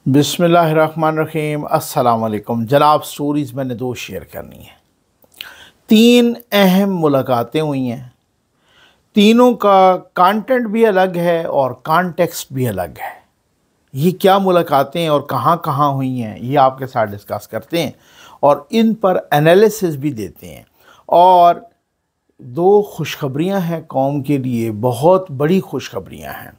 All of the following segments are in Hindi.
बिस्मिल्लाहिर्रहमानिर्रहीम। अस्सलाम वालेकुम जनाब। स्टोरीज़ मैंने दो शेयर करनी है। तीन अहम मुलाकातें हुई हैं। तीनों का कंटेंट भी अलग है और कॉन्टेक्स्ट भी अलग है। ये क्या मुलाकातें और कहाँ कहाँ हुई हैं ये आपके साथ डिस्कस करते हैं और इन पर एनालिसिस भी देते हैं। और दो खुशखबरियाँ हैं कौम के लिए, बहुत बड़ी खुशखबरियाँ हैं।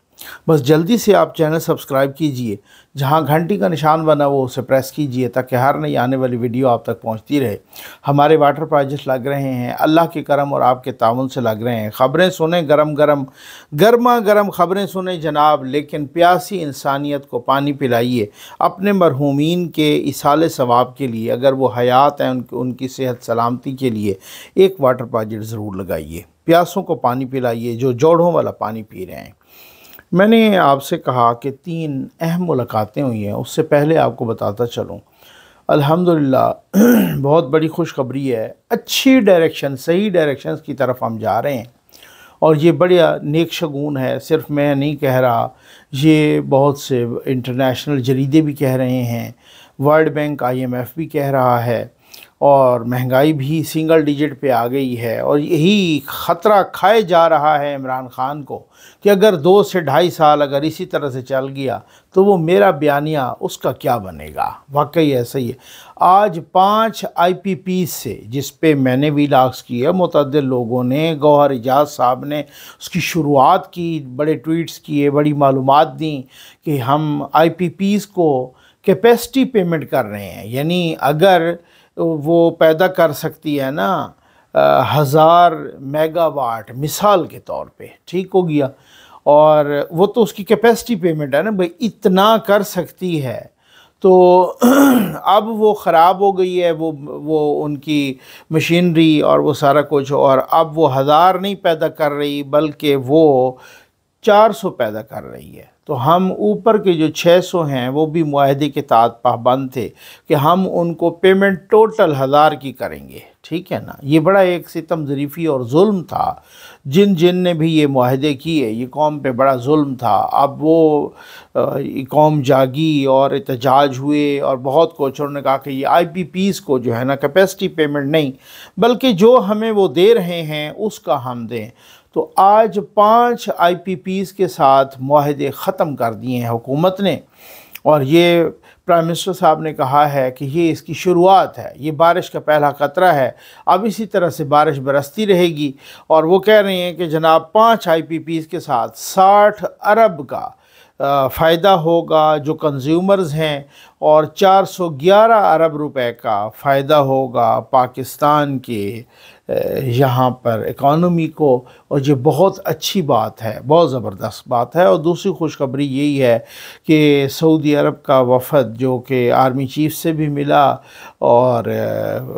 बस जल्दी से आप चैनल सब्सक्राइब कीजिए, जहां घंटी का निशान बना वो उसे प्रेस कीजिए ताकि हर नई आने वाली वीडियो आप तक पहुंचती रहे। हमारे वाटर प्रोजेक्ट लग रहे हैं, अल्लाह के करम और आपके ताउन से लग रहे हैं। ख़बरें सुने, गर्मा गर्म ख़बरें सुने जनाब, लेकिन प्यासी इंसानियत को पानी पिलाइए अपने मरहूमीन के इसाले सवाब के लिए। अगर वो हयात हैं उनकी सेहत सलामती के लिए एक वाटर प्रोजेक्ट ज़रूर लगाइए। प्यासों को पानी पिलाइए जो जोड़ों वाला पानी पी रहे हैं। मैंने आपसे कहा कि तीन अहम मुलाकातें हुई हैं। उससे पहले आपको बताता चलूँ, अल्हम्दुलिल्लाह बहुत बड़ी खुशखबरी है। अच्छी डायरेक्शन, सही डायरेक्शंस की तरफ हम जा रहे हैं और ये बढ़िया नेक शगुन है। सिर्फ मैं नहीं कह रहा, ये बहुत से इंटरनेशनल जरीदे भी कह रहे हैं, वर्ल्ड बैंक IMF भी कह रहा है और महंगाई भी सिंगल डिजिट पे आ गई है। और यही ख़तरा खाए जा रहा है इमरान ख़ान को कि अगर 2 से 2.5 साल अगर इसी तरह से चल गया तो वो मेरा बयानिया उसका क्या बनेगा। वाकई ऐसा ही है। आज 5 IPP से, जिस पे मैंने व्लॉग्स किए, मुतअद्दिद लोगों ने, गौहर इजाज़ साहब ने उसकी शुरुआत की, बड़े ट्वीट्स किए, बड़ी मालूमात दी कि हम IPPs को कैपेसिटी पेमेंट कर रहे हैं। यानी अगर वो पैदा कर सकती है ना 1000 मेगावाट मिसाल के तौर पे, ठीक हो गया, और वो तो उसकी कैपेसिटी पेमेंट है ना भाई, इतना कर सकती है। तो अब वो ख़राब हो गई है वो उनकी मशीनरी और वो सारा कुछ, और अब वो 1000 नहीं पैदा कर रही बल्कि वो 400 पैदा कर रही है। तो हम ऊपर के जो 600 हैं वो भी मुआहदे के तहत पाबंद थे कि हम उनको पेमेंट टोटल 1000 की करेंगे, ठीक है ना। ये बड़ा एक सितम ज़रीफ़ी और जुल्म था। जिन ने भी ये मुआहदे किए, ये कौम पे बड़ा जुल्म था। अब वो कौम जागी और एहतजाज हुए और बहुत कुछ। उन्होंने कहा कि ये IPPs को जो है ना कैपेसिटी पेमेंट नहीं बल्कि जो हमें वो दे रहे हैं उसका हम दें। तो आज 5 IPPs के साथ मुआहदे ख़त्म कर दिए हैं हुकूमत ने, और ये प्राइम मिनिस्टर साहब ने कहा है कि ये इसकी शुरुआत है, ये बारिश का पहला ख़तरा है। अब इसी तरह से बारिश बरसती रहेगी। और वो कह रहे हैं कि जनाब 5 IPPs के साथ 60 अरब का फ़ायदा होगा जो कंज्यूमर्स हैं, और 411 अरब रुपए का फ़ायदा होगा पाकिस्तान के यहाँ पर इकॉनमी को। और ये बहुत अच्छी बात है, बहुत ज़बरदस्त बात है। और दूसरी खुशखबरी यही है कि सऊदी अरब का वफ़द जो कि आर्मी चीफ से भी मिला और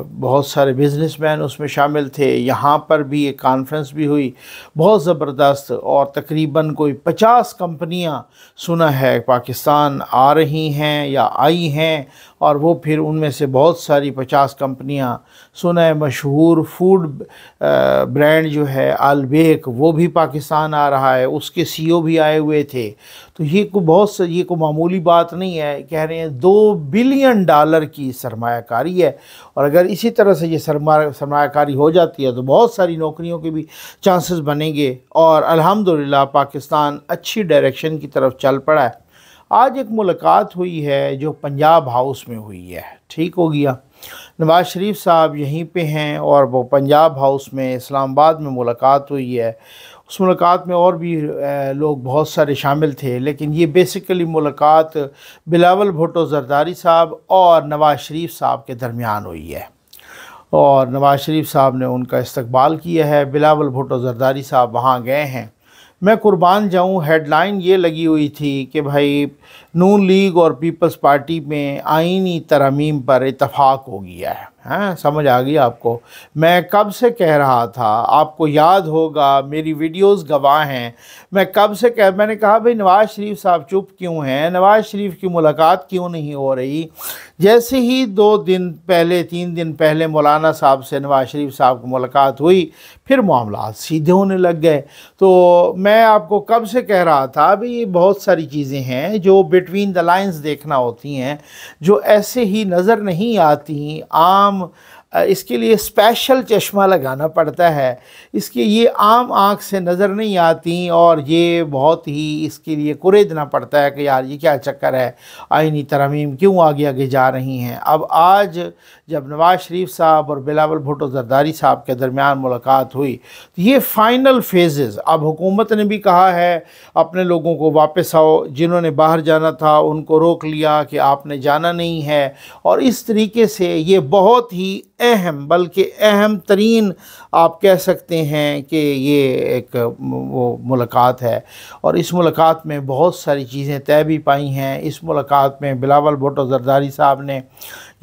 बहुत सारे बिज़नेसमैन उसमें शामिल थे, यहाँ पर भी एक कॉन्फ्रेंस भी हुई बहुत ज़बरदस्त। और तकरीबन कोई 50 कंपनियाँ सुना है पाकिस्तान आ रही हैं या आई हैं, और वो फिर उनमें से बहुत सारी 50 कंपनियां सुना है मशहूर फूड ब्रांड जो है अलबेक, वो भी पाकिस्तान आ रहा है, उसके CEO भी आए हुए थे। तो ये को मामूली बात नहीं है। कह रहे हैं $2 बिलियन की सरमायाकारी है, और अगर इसी तरह से ये सरमायाकारी हो जाती है तो बहुत सारी नौकरियों के भी चांसेस बनेंगे। और अल्हम्दुलिल्लाह पाकिस्तान अच्छी डायरेक्शन की तरफ चल पड़ा है। आज एक मुलाकात हुई है जो पंजाब हाउस में हुई है, ठीक हो गया। नवाज़ शरीफ साहब यहीं पे हैं और वो पंजाब हाउस में इस्लामाबाद में मुलाकात हुई है। उस मुलाकात में और भी लोग बहुत सारे शामिल थे, लेकिन ये बेसिकली मुलाकात बिलावल भुट्टो ज़रदारी साहब और नवाज़ शरीफ साहब के दरमियान हुई है, और नवाज़ शरीफ साहब ने उनका इस्तकबाल किया है। बिलावल भुट्टो ज़रदारी साहब वहाँ गए हैं। मैं कुर्बान जाऊं, हेडलाइन ये लगी हुई थी कि भाई नून लीग और पीपल्स पार्टी में आईनी तरमीम पर इत्तफाक हो गया है। हाँ, समझ आ गई आपको। मैं कब से कह रहा था, आपको याद होगा, मेरी वीडियोस गवाह हैं। मैंने कहा भाई नवाज़ शरीफ साहब चुप क्यों हैं, नवाज़ शरीफ की मुलाकात क्यों नहीं हो रही। जैसे ही 2 दिन पहले 3 दिन पहले मौलाना साहब से नवाज़ शरीफ साहब की मुलाकात हुई, फिर मामला सीधे होने लग गए। तो मैं आपको कब से कह रहा था भाई ये बहुत सारी चीज़ें हैं जो बिटवीन द लाइंस देखना होती हैं, जो ऐसे ही नज़र नहीं आती आम। इसके लिए स्पेशल चश्मा लगाना पड़ता है, इसके ये आम आँख से नज़र नहीं आती, और ये बहुत ही इसके लिए कुरेदना पड़ता है कि यार ये क्या चक्कर है, आईनी तरमीम क्यों आगे आगे जा रही हैं। अब आज जब नवाज़ शरीफ साहब और बिलावल भुट्टो ज़रदारी साहब के दरमियान मुलाकात हुई, तो ये फ़ाइनल फेजेस, अब हुकूमत ने भी कहा है अपने लोगों को वापस आओ, जिन्होंने बाहर जाना था उनको रोक लिया कि आपने जाना नहीं है। और इस तरीके से ये बहुत ही अहम, बल्कि अहम तरीन आप कह सकते हैं कि ये एक वो मुलाकात है। और इस मुलाकात में बहुत सारी चीज़ें तय भी पाई हैं। इस मुलाकात में बिलावल भुट्टो ज़रदारी साहब ने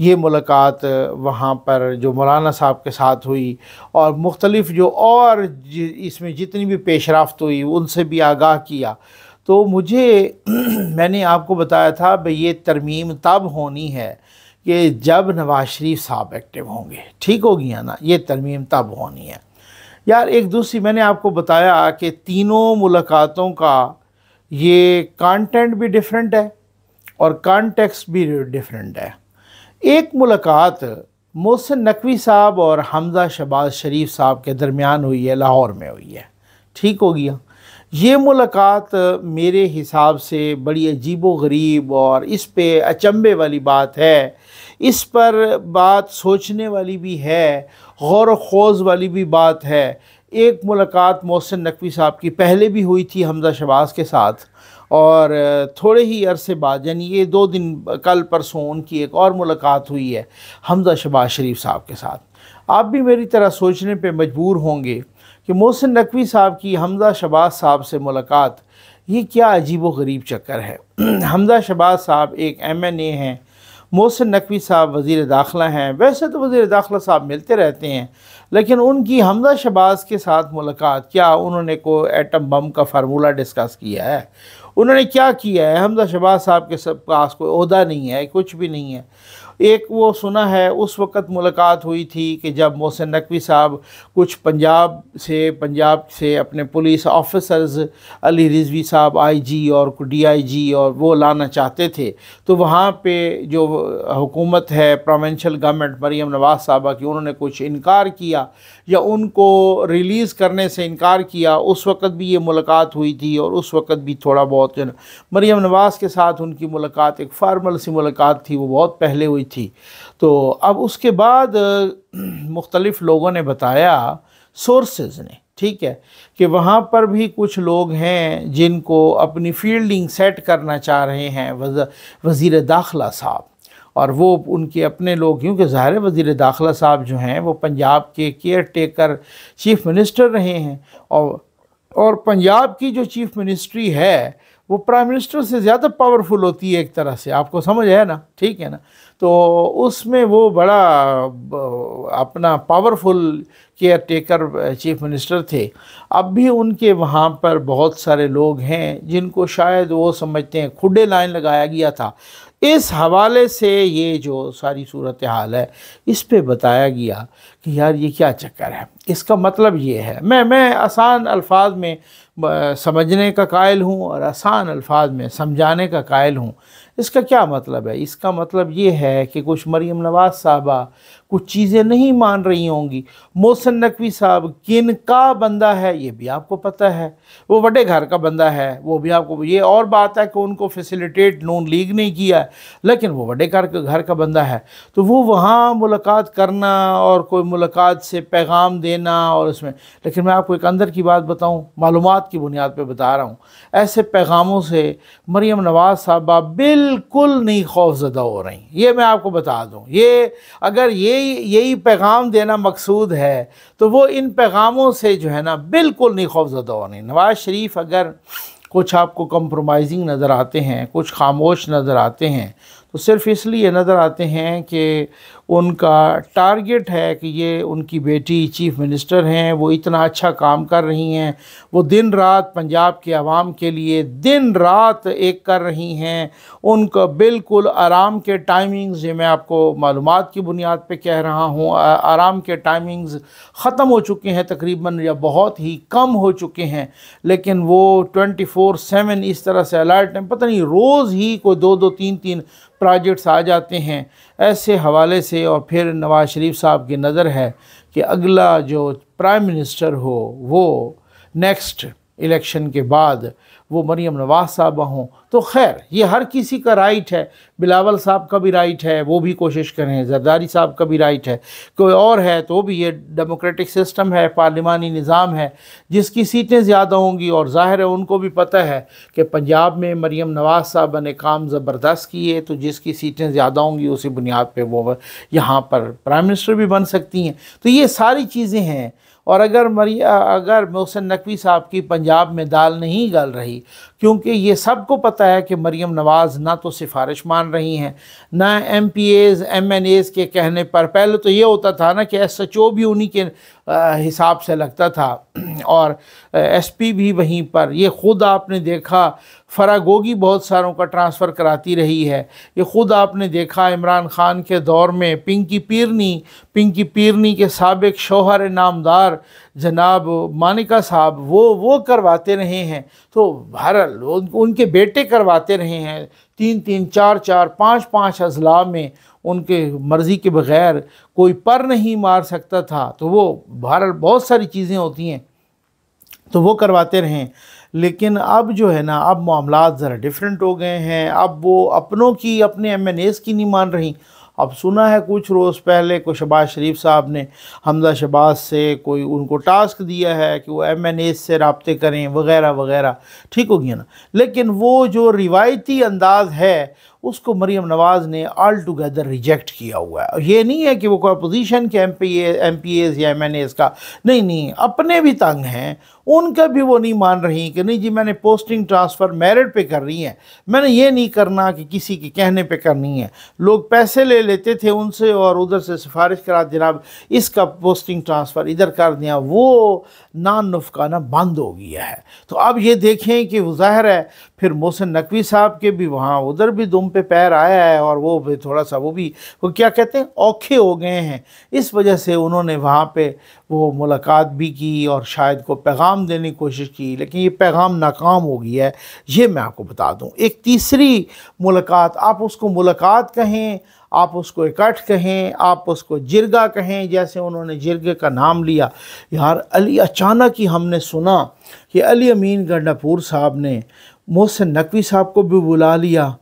ये मुलाकात वहाँ पर जो मौलाना साहब के साथ हुई, और मुख्तलिफ़ जो और इसमें जितनी भी पेशरफ्त हुई उनसे भी आगाह किया। तो मुझे मैंने आपको बताया था भाई ये तरमीम तब होनी है कि जब नवाज़ शरीफ साहब एक्टिव होंगे, ठीक हो गया ना, ये तरमीम तब होनी है। यार एक दूसरी मैंने आपको बताया कि तीनों मुलाकातों का ये कंटेंट भी डिफरेंट है और कॉन्टेक्स्ट भी डिफरेंट है। एक मुलाकात मोहसिन नकवी साहब और हमज़ा शहबाज शरीफ साहब के दरमियान हुई है, लाहौर में हुई है, ठीक हो गया। ये मुलाकात मेरे हिसाब से बड़ी अजीबो गरीब और इस पे अचंभे वाली बात है, इस पर बात सोचने वाली भी है, गौर व खोज वाली भी बात है। एक मुलाकात मोहसिन नकवी साहब की पहले भी हुई थी हमज़ा शहबाज के साथ, और थोड़े ही अरसे बाद यानी ये 2 दिन कल परसों उनकी एक और मुलाकात हुई है हमज़ा शहबाज शरीफ साहब के साथ। आप भी मेरी तरह सोचने पे मजबूर होंगे कि मोहसिन नकवी साहब की हमज़ा शहबाज साहब से मुलाकात, ये क्या अजीबो गरीब चक्कर है। हमज़ा शहबाज साहब एक MNA हैं, मोहसिन नकवी साहब वज़ीर दाखिला हैं। वैसे तो वज़ीर दाखिला साहब मिलते रहते हैं, लेकिन उनकी हमज़ा शहबाज के साथ मुलाकात, क्या उन्होंने कोई एटम बम का फार्मूला डिस्कस किया है, उन्होंने क्या किया है। हमज़ा शहबाज साहब के पास कोई ओहदा नहीं है, कुछ भी नहीं है। एक वो सुना है उस वक़्त मुलाकात हुई थी कि जब मोहसिन नकवी साहब कुछ पंजाब से अपने पुलिस ऑफिसर्स अली रिजवी साहब IG और DIG और वो लाना चाहते थे, तो वहाँ पे जो हुकूमत है प्रोविंशियल गवर्नमेंट मरीम नवाज़ साहबा की, उन्होंने कुछ इनकार किया या उनको रिलीज़ करने से इनकार किया। उस वक़्त भी ये मुलाकात हुई थी, और उस वक़्त भी थोड़ा बहुत मरीम नवाज़ के साथ उनकी मुलाकात एक फार्मल सी मुलाकात थी, वो बहुत पहले हुई थी। तो अब उसके बाद मुख्तलिफ़ लोगों ने बताया, सोर्सेज ने, ठीक है, कि वहाँ पर भी कुछ लोग हैं जिनको अपनी फील्डिंग सेट करना चाह रहे हैं वज़ीर दाखिला साहब, और वो उनके अपने लोग, क्योंकि ज़ाहिर है वज़ीर दाखिला साहब जो हैं वो पंजाब के केयर टेकर चीफ़ मिनिस्टर रहे हैं, और पंजाब की जो चीफ़ मिनिस्ट्री है वो प्राइम मिनिस्टर से ज़्यादा पावरफुल होती है एक तरह से, आपको समझ है ना, ठीक है ना। तो उसमें वो बड़ा अपना powerful care taker chief minister थे। अब भी उनके वहाँ पर बहुत सारे लोग हैं जिनको शायद वो समझते हैं खुडे लाइन लगाया गया था। इस हवाले से ये जो सारी सूरत हाल है, इस पे बताया गया कि यार ये क्या चक्कर है। इसका मतलब ये है, मैं आसान अल्फाज में समझने का कायल हूँ और आसान अल्फाज में समझाने का कायल हूँ। इसका क्या मतलब है? इसका मतलब ये है कि कुछ मरीम नवाज़ साहबा कुछ चीज़ें नहीं मान रही होंगी। मोहसिन नकवी साहब किन का बंदा है ये भी आपको पता है, वो बड़े घर का बंदा है, वो भी आपको, ये और बात है कि उनको फैसिलिटेट नून लीग नहीं किया है, लेकिन वो बड़े घर का बंदा है। तो वो वहाँ मुलाकात करना और कोई मुलाकात से पैगाम देना और उसमें, लेकिन मैं आपको एक अंदर की बात बताऊँ, मालूमात की बुनियाद पर बता रहा हूँ, ऐसे पैगामों से मरीम नवाज़ साहबा बिल्कुल नहीं खौफज़दा हो रही। ये मैं आपको बता दूँ, ये अगर यही पैगाम देना मकसूद है तो वो इन पैगामों से जो है ना बिल्कुल नहीं खौफज़दा हो रही। नवाज़ शरीफ अगर कुछ आपको कंप्रोमाइजिंग नज़र आते हैं, कुछ खामोश नज़र आते हैं, वो सिर्फ़ इसलिए नज़र आते हैं कि उनका टारगेट है कि ये उनकी बेटी चीफ़ मिनिस्टर हैं, वो इतना अच्छा काम कर रही हैं, वो दिन रात पंजाब के आवाम के लिए दिन रात एक कर रही हैं। उनका बिल्कुल आराम के टाइमिंग्स, ये मैं आपको मालूमात की बुनियाद पे कह रहा हूँ, आराम के टाइमिंग्स ख़त्म हो चुके हैं तकरीबन, या बहुत ही कम हो चुके हैं। लेकिन वो 24/7 इस तरह से अलर्ट हैं, पता नहीं रोज़ ही कोई 2-2 3-3 प्रोजेक्ट्स आ जाते हैं ऐसे हवाले से। और फिर नवाज़ शरीफ साहब की नज़र है कि अगला जो प्राइम मिनिस्टर हो वो नेक्स्ट इलेक्शन के बाद वो मरीम नवाज़ साहबा हों। तो खैर ये हर किसी का राइट है, बिलावल साहब का भी राइट है, वो भी कोशिश करें, जरदारी साहब का भी राइट है, कोई और है तो भी। ये डेमोक्रेटिक सिस्टम है, पार्लिमानी निज़ाम है, जिसकी सीटें ज़्यादा होंगी। और ज़ाहिर है उनको भी पता है कि पंजाब में मरीम नवाज़ साहब ने काम ज़बरदस्त किए, तो जिसकी सीटें ज़्यादा होंगी उसी बुनियाद पर वो यहाँ पर प्राइम मिनिस्टर भी बन सकती हैं। तो ये सारी चीज़ें हैं। और अगर मोहसिन नकवी साहब की पंजाब में दाल नहीं गल रही, क्योंकि ये सबको पता है कि मरीम नवाज़ ना तो सिफारिश मान रही हैं, ना MPAs MNAs के कहने पर। पहले तो ये होता था ना कि SHO भी उन्हीं के हिसाब से लगता था और SP भी वहीं पर। ये ख़ुद आपने देखा फरागोगी बहुत सारों का ट्रांसफ़र कराती रही है। ये ख़ुद आपने देखा इमरान ख़ान के दौर में पिंकी पीरनी के साबिक शौहर नामदार जनाब मानिका साहब वो करवाते रहे हैं। तो बहरहाल उनके बेटे करवाते रहे हैं, 3-3 4-4 5-5 अजला में उनके मर्ज़ी के बग़ैर कोई पर नहीं मार सकता था। तो वो बहरहाल बहुत सारी चीज़ें होती हैं तो वो करवाते रहें। लेकिन अब जो है ना, अब मामलात ज़रा डिफरेंट हो गए हैं। अब वो अपनों की, अपने MNAs की नहीं मान रही। अब सुना है कुछ रोज़ पहले को शहबाज शरीफ साहब ने हमजा शहबाज से कोई उनको टास्क दिया है कि वो MNAs से रब्ते करें वग़ैरह वग़ैरह, ठीक हो गया ना। लेकिन वो जो रिवायती अंदाज़ है उसको मरीम नवाज़ ने ऑल टुगेदर रिजेक्ट किया हुआ है। ये नहीं है कि वो कोई अपोजिशन के MPAs या MNAs का, नहीं, अपने भी तंग हैं, उनका भी वो नहीं मान रही कि नहीं जी मैंने पोस्टिंग ट्रांसफ़र मेरिट पे कर रही है, मैंने ये नहीं करना कि किसी के कहने पे करनी है। लोग पैसे ले लेते थे उनसे और उधर से सिफारिश करा, जनाब इसका पोस्टिंग ट्रांसफ़र इधर कर दिया, वो नान नुफ़काना बंद हो गया है। तो अब ये देखें कि ज़ाहिर है फिर मोहसिन नकवी साहब के भी वहाँ उधर भी दुम पे पैर आया है और वो भी थोड़ा सा वो क्या कहते हैं औखे हो गए हैं। इस वजह से उन्होंने वहाँ पे वो मुलाकात भी की और शायद को पैगाम देने की कोशिश की, लेकिन ये पैगाम नाकाम हो गया है। ये मैं आपको बता दूँ, एक तीसरी मुलाकात, आप उसको मुलाकात कहें, आप उसको इकट्ठ कहें, आप उसको जिरगा कहें, जैसे उन्होंने जिरगे का नाम लिया। यार अचानक ही हमने सुना कि अली अमीन गंडापुर साहब ने मोहसिन नकवी साहब को भी बुला लिया,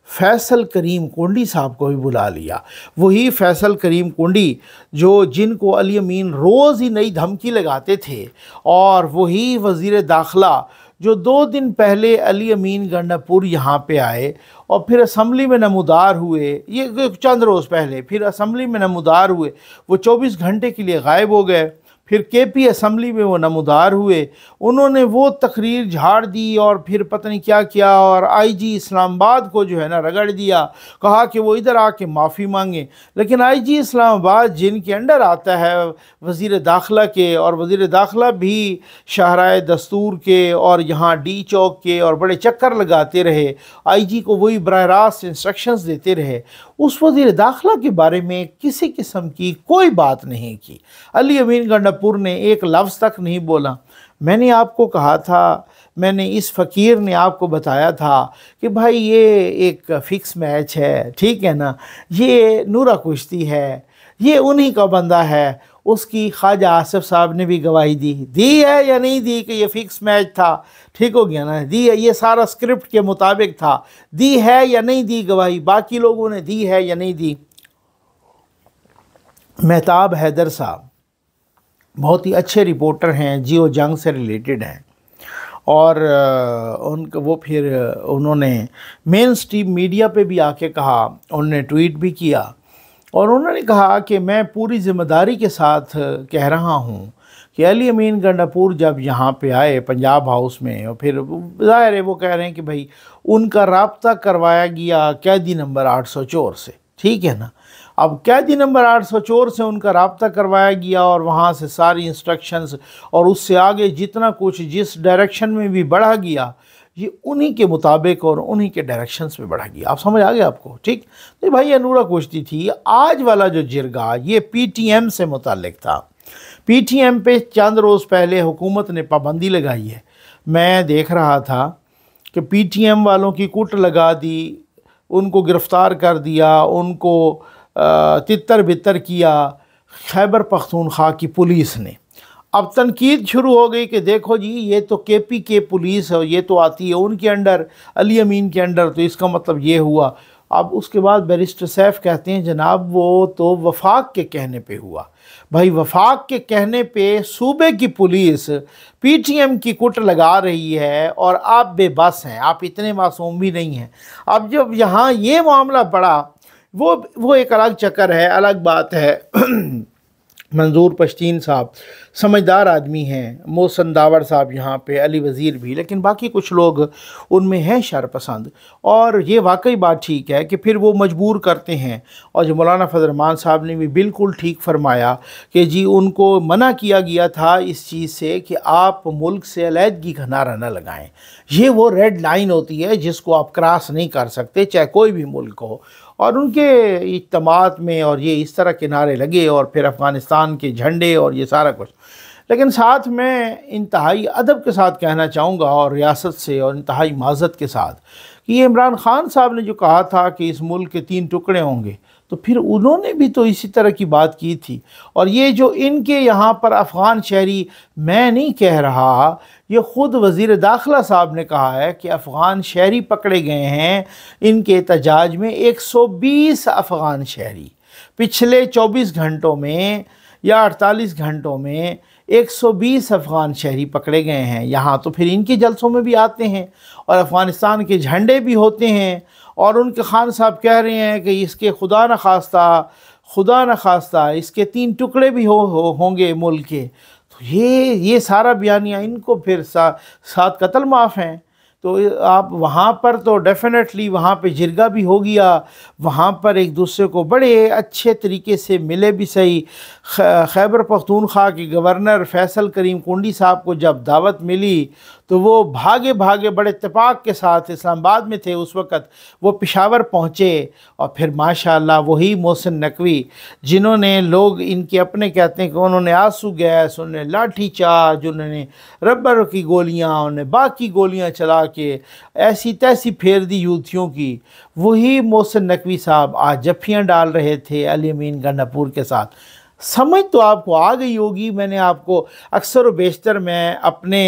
फैसल करीम कोंडी साहब को भी बुला लिया। वही फैसल करीम कोंडी जिनको अली अमीन रोज़ ही नई धमकी लगाते थे, और वही वज़ीर दाखिला जो 2 दिन पहले अली अमीन गंडापुर यहाँ पे आए और फिर असम्बली में नमूदार हुए। ये चंद रोज़ पहले फिर असम्बली में नमूदार हुए, वो 24 घंटे के लिए गायब हो गए। फिर KP असम्बली में वो नमूदार हुए, उन्होंने वो तकरीर झाड़ दी और फिर पता नहीं क्या किया, और IG इस्लामाबाद को जो है ना रगड़ दिया, कहा कि वो इधर आके माफ़ी मांगे। लेकिन IG इस्लामाबाद जिनके अंडर आता है वज़ीर दाखिला के, और वज़ीर दाखिला भी शाहराए दस्तूर के और यहाँ D चौक के, और बड़े चक्कर लगाते रहे, IG को वही बराह रास्त इंस्ट्रक्शंस देते रहे। उस वज़ीर दाखिला के बारे में किसी किस्म की कोई बात नहीं की। अली अमीन गंडापुर ने एक लफ्ज़ तक नहीं बोला। मैंने आपको कहा था, मैंने इस फ़कीर ने आपको बताया था कि भाई ये एक फ़िक्स मैच है, ठीक है ना, ये नूरा कुश्ती है, ये उन्हीं का बंदा है। उसकी ख्वाजा आसिफ साहब ने भी गवाही दी है या नहीं दी कि ये फ़िक्स मैच था, ठीक हो गया ना, दी है, ये सारा स्क्रिप्ट के मुताबिक था, दी है या नहीं दी गवाही, बाकी लोगों ने दी है या नहीं दी। मेहताब हैदर साहब बहुत ही अच्छे रिपोर्टर हैं, जियो जंग से रिलेटेड हैं, और उन्होंने मेन स्ट्रीम मीडिया पे भी आके कहा, उन्होंने ट्वीट भी किया, और उन्होंने कहा कि मैं पूरी ज़िम्मेदारी के साथ कह रहा हूँ कि अली अमीन गंडापुर जब यहाँ पे आए पंजाब हाउस में, और फिर ज़ाहिर है वो कह रहे हैं कि भाई उनका राब्ता करवाया गया कैदी नंबर 804 से, ठीक है ना। अब कैदी नंबर 804 से उनका राब्ता करवाया गया और वहाँ से सारी इंस्ट्रक्शंस और उससे आगे जितना कुछ जिस डायरेक्शन में भी बढ़ा गया ये उन्हीं के मुताबिक और उन्हीं के डायरेक्शंस में बढ़ा गया। आप समझ आ गए आपको, ठीक। तो भाई अनूरा कुश्ती थी। आज वाला जो जिरगा ये PTM से मुतालिक था। PTM पे चंद रोज़ पहले हुकूमत ने पाबंदी लगाई है। मैं देख रहा था कि PTM वालों की कुट लगा दी, उनको गिरफ़्तार कर दिया, उनको तितर बितर किया खैबर पख्तूनख्वा की पुलिस ने। अब तनकीद शुरू हो गई कि देखो जी ये तो KPK पुलिस है, ये तो आती है उनके अंडर, अली अमीन के अंडर, तो इसका मतलब ये हुआ। अब उसके बाद बैरिस्टर सैफ कहते हैं जनाब वो तो वफाक के कहने पे हुआ। भाई वफाक के कहने पे सूबे की पुलिस PTM की कुट लगा रही है और आप बेबस हैं, आप इतने मासूम भी नहीं हैं। अब जब यहाँ ये मामला पड़ा वो एक अलग चक्कर है, अलग बात है। मंजूर पश्तीन साहब समझदार आदमी हैं, मोहसन दावर साहब यहाँ पे, अली वज़ीर भी, लेकिन बाकी कुछ लोग उनमें हैं शरपसंद। और ये वाकई बात ठीक है कि फिर वो मजबूर करते हैं। और जो मौलाना फजल रहमान साहब ने भी बिल्कुल ठीक फरमाया कि जी उनको मना किया गया था इस चीज़ से कि आप मुल्क से अलहदगी का नारा न लगाएं। ये वो रेड लाइन होती है जिसको आप क्रॉस नहीं कर सकते, चाहे कोई भी मुल्क हो। और उनके इज्तिमात में और ये इस तरह के नारे लगे और फिर अफ़गानिस्तान के झंडे और ये सारा कुछ। लेकिन साथ में इंतहाई अदब के साथ कहना चाहूँगा और रियासत से और इंतहाई माज़त के साथ कि ये इमरान ख़ान साहब ने जो कहा था कि इस मुल्क के 3 टुकड़े होंगे, तो फिर उन्होंने भी तो इसी तरह की बात की थी। और ये जो इनके यहाँ पर अफ़गान शहरी, मैं नहीं कह रहा, ये ख़ुद वज़ीर दाखिला साहब ने कहा है कि अफ़गान शहरी पकड़े गए हैं इनके एहतजाज में। 120 अफ़गान शहरी पिछले 24 घंटों में या 48 घंटों में 120 अफ़गान शहरी पकड़े गए हैं यहाँ। तो फिर इनके जलसों में भी आते हैं और अफ़गानिस्तान के झंडे भी होते हैं। और उनके खान साहब कह रहे हैं कि इसके खुदा न खास्ता इसके 3 टुकड़े भी होंगे मुल्क के। तो ये सारा बयानिया इनको फिर 7 कत्ल माफ़ हैं। तो आप वहाँ पर तो डेफिनेटली वहाँ पे जिरगा भी हो गया, वहाँ पर एक दूसरे को बड़े अच्छे तरीके से मिले भी सही। खैबर पख्तूनख्वा के गवर्नर फैसल करीम कुंडी साहब को जब दावत मिली तो वो भागे भागे बड़े इत्तेफाक के साथ, इस्लामाबाद में थे उस वक़्त, वो पेशावर पहुँचे। और फिर माशाअल्लाह वही मोहसिन नकवी जिन्होंने, लोग इनके अपने कहते हैं कि उन्होंने आंसू गैस, उन्होंने लाठी चार्ज, उन्होंने रबर की गोलियां, उन्होंने बाकी गोलियां चला के ऐसी तैसी फेर दी यूथियों की, वही मोहसिन नकवी साहब आज जफ्फियाँ डाल रहे थे अली अमीन गंडापुर के साथ। समझ तो आपको आ गई होगी। मैंने आपको अक्सर व बेशतर मैं अपने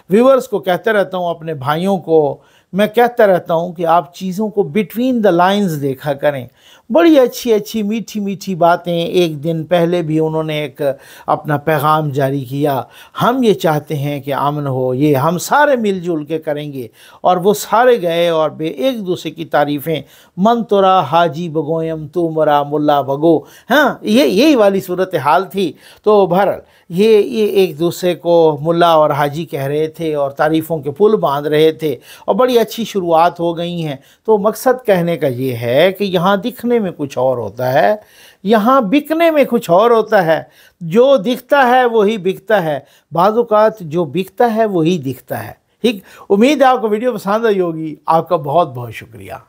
व्यूअर्स को कहता रहता हूँ, अपने भाइयों को मैं कहता रहता हूँ कि आप चीज़ों को बिटवीन द लाइंस देखा करें। बड़ी अच्छी अच्छी मीठी मीठी बातें। एक दिन पहले भी उन्होंने एक अपना पैगाम जारी किया, हम ये चाहते हैं कि अमन हो, ये हम सारे मिलजुल के करेंगे। और वो सारे गए और एक दूसरे की तारीफ़ें, मन तोरा हाजी बगोयम तू मरा मुल्ला बगो, हाँ यही वाली सूरत हाल थी। तो बहरहाल ये एक दूसरे को मुल्ला और हाजी कह रहे थे और तारीफ़ों के पुल बांध रहे थे और बड़ी अच्छी शुरुआत हो गई हैं। तो मकसद कहने का ये है कि यहाँ दिखने में कुछ और होता है, यहाँ बिकने में कुछ और होता है। जो दिखता है वही बिकता है, बाज़ औक़ात जो बिकता है वही दिखता है। ठीक, उम्मीद है आपको वीडियो पसंद आई होगी। आपका बहुत बहुत शुक्रिया।